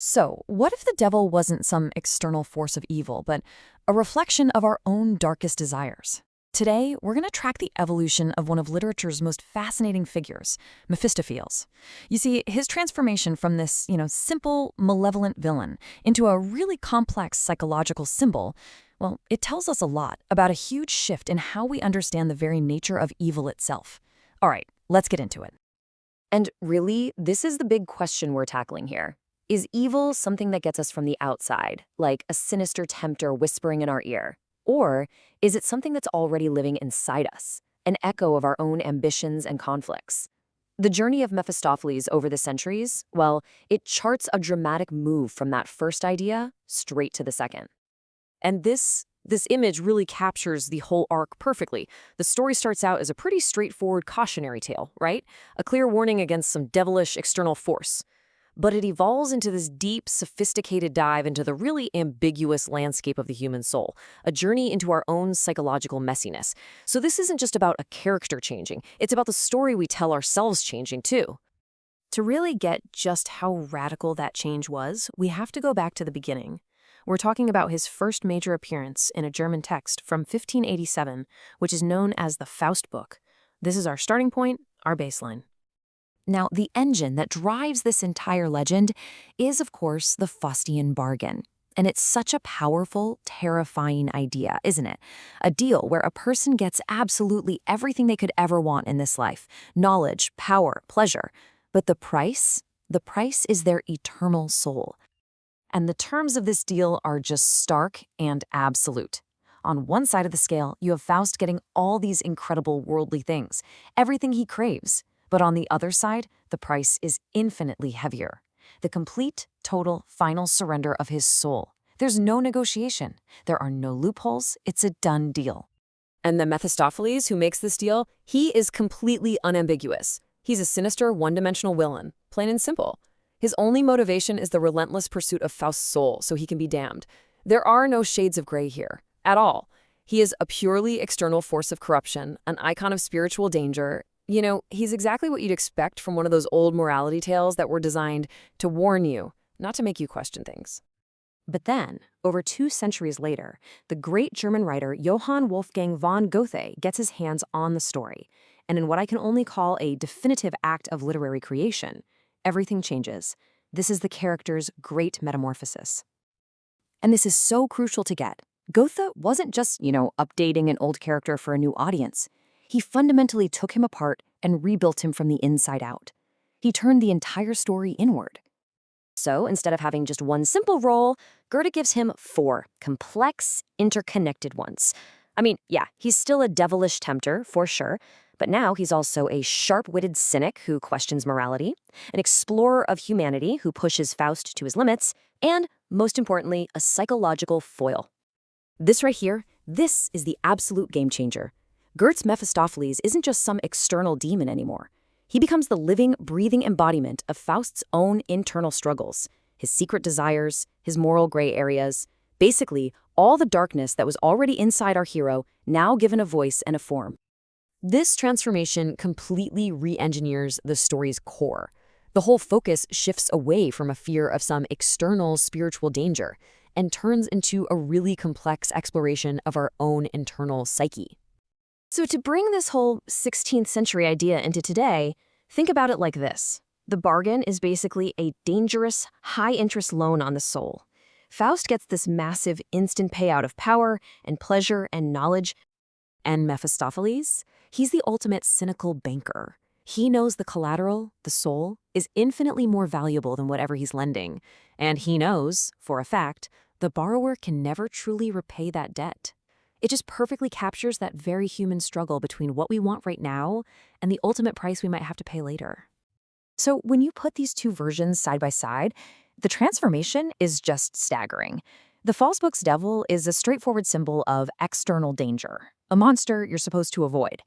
So, what if the devil wasn't some external force of evil, but a reflection of our own darkest desires? Today, we're going to track the evolution of one of literature's most fascinating figures, Mephistopheles. You see, his transformation from this, simple, malevolent villain into a really complex psychological symbol, well, it tells us a lot about a huge shift in how we understand the very nature of evil itself. All right, let's get into it. And really, this is the big question we're tackling here. Is evil something that gets us from the outside, like a sinister tempter whispering in our ear? Or is it something that's already living inside us, an echo of our own ambitions and conflicts? The journey of Mephistopheles over the centuries, well, it charts a dramatic move from that first idea straight to the second. And this image really captures the whole arc perfectly. The story starts out as a pretty straightforward cautionary tale, right? A clear warning against some devilish external force. But it evolves into this deep, sophisticated dive into the really ambiguous landscape of the human soul, a journey into our own psychological messiness. So this isn't just about a character changing, it's about the story we tell ourselves changing too. To really get just how radical that change was, we have to go back to the beginning. We're talking about his first major appearance in a German text from 1587, which is known as the Faustbuch. This is our starting point, our baseline. Now, the engine that drives this entire legend is, of course, the Faustian bargain. And it's such a powerful, terrifying idea, isn't it? A deal where a person gets absolutely everything they could ever want in this life: knowledge, power, pleasure. But the price? The price is their eternal soul. And the terms of this deal are just stark and absolute. On one side of the scale, you have Faust getting all these incredible worldly things, everything he craves. But on the other side, the price is infinitely heavier. The complete, total, final surrender of his soul. There's no negotiation. There are no loopholes. It's a done deal. And the Mephistopheles who makes this deal, he is completely unambiguous. He's a sinister, one-dimensional villain, plain and simple. His only motivation is the relentless pursuit of Faust's soul so he can be damned. There are no shades of gray here, at all. He is a purely external force of corruption, an icon of spiritual danger. He's exactly what you'd expect from one of those old morality tales that were designed to warn you, not to make you question things. But then, over 2 centuries later, the great German writer Johann Wolfgang von Goethe gets his hands on the story. And in what I can only call a definitive act of literary creation, everything changes. This is the character's great metamorphosis. And this is so crucial to get. Goethe wasn't just, updating an old character for a new audience. He fundamentally took him apart and rebuilt him from the inside out. He turned the entire story inward. So instead of having just one simple role, Goethe gives him 4 complex, interconnected ones. I mean, yeah, he's still a devilish tempter, for sure, but now he's also a sharp-witted cynic who questions morality, an explorer of humanity who pushes Faust to his limits, and, most importantly, a psychological foil. This right here, this is the absolute game changer. Goethe's Mephistopheles isn't just some external demon anymore. He becomes the living, breathing embodiment of Faust's own internal struggles, his secret desires, his moral gray areas, basically all the darkness that was already inside our hero, now given a voice and a form. This transformation completely re-engineers the story's core. The whole focus shifts away from a fear of some external spiritual danger and turns into a really complex exploration of our own internal psyche. So to bring this whole 16th century idea into today, think about it like this. The bargain is basically a dangerous, high-interest loan on the soul. Faust gets this massive instant payout of power and pleasure and knowledge. And Mephistopheles? He's the ultimate cynical banker. He knows the collateral, the soul, is infinitely more valuable than whatever he's lending. And he knows, for a fact, the borrower can never truly repay that debt. It just perfectly captures that very human struggle between what we want right now and the ultimate price we might have to pay later. So when you put these two versions side by side, the transformation is just staggering. The Faustbuch's devil is a straightforward symbol of external danger, a monster you're supposed to avoid.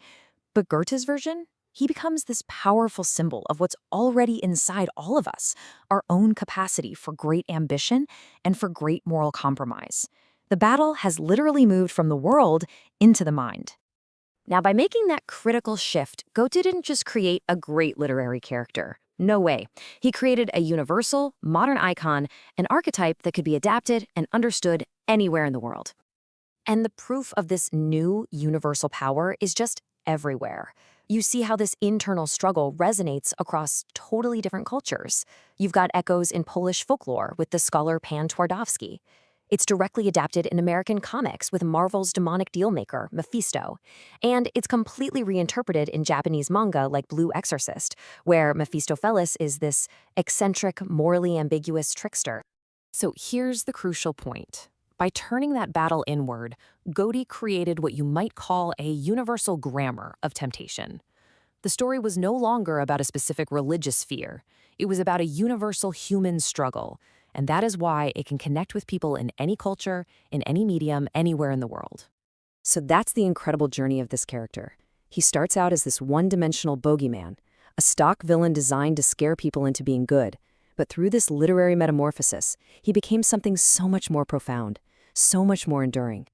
But Goethe's version? He becomes this powerful symbol of what's already inside all of us, our own capacity for great ambition and for great moral compromise. The battle has literally moved from the world into the mind. Now, by making that critical shift, Goethe didn't just create a great literary character. No way. He created a universal, modern icon, an archetype that could be adapted and understood anywhere in the world. And the proof of this new universal power is just everywhere. You see how this internal struggle resonates across totally different cultures. You've got echoes in Polish folklore with the scholar Pan Twardowski. It's directly adapted in American comics with Marvel's demonic dealmaker, Mephisto. And it's completely reinterpreted in Japanese manga like Blue Exorcist, where Mephistopheles is this eccentric, morally ambiguous trickster. So here's the crucial point. By turning that battle inward, Goethe created what you might call a universal grammar of temptation. The story was no longer about a specific religious fear. It was about a universal human struggle, and that is why it can connect with people in any culture, in any medium, anywhere in the world. So that's the incredible journey of this character. He starts out as this one-dimensional bogeyman, a stock villain designed to scare people into being good. But through this literary metamorphosis, he became something so much more profound, so much more enduring.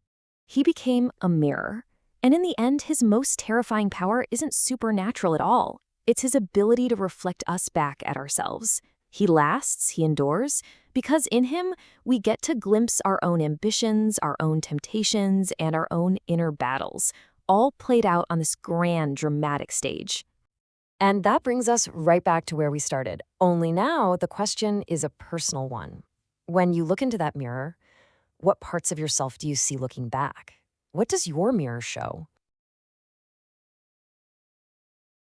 He became a mirror. And in the end, his most terrifying power isn't supernatural at all. It's his ability to reflect us back at ourselves. He lasts, he endures, because in him, we get to glimpse our own ambitions, our own temptations, and our own inner battles, all played out on this grand, dramatic stage. And that brings us right back to where we started. Only now, the question is a personal one. When you look into that mirror, what parts of yourself do you see looking back? What does your mirror show?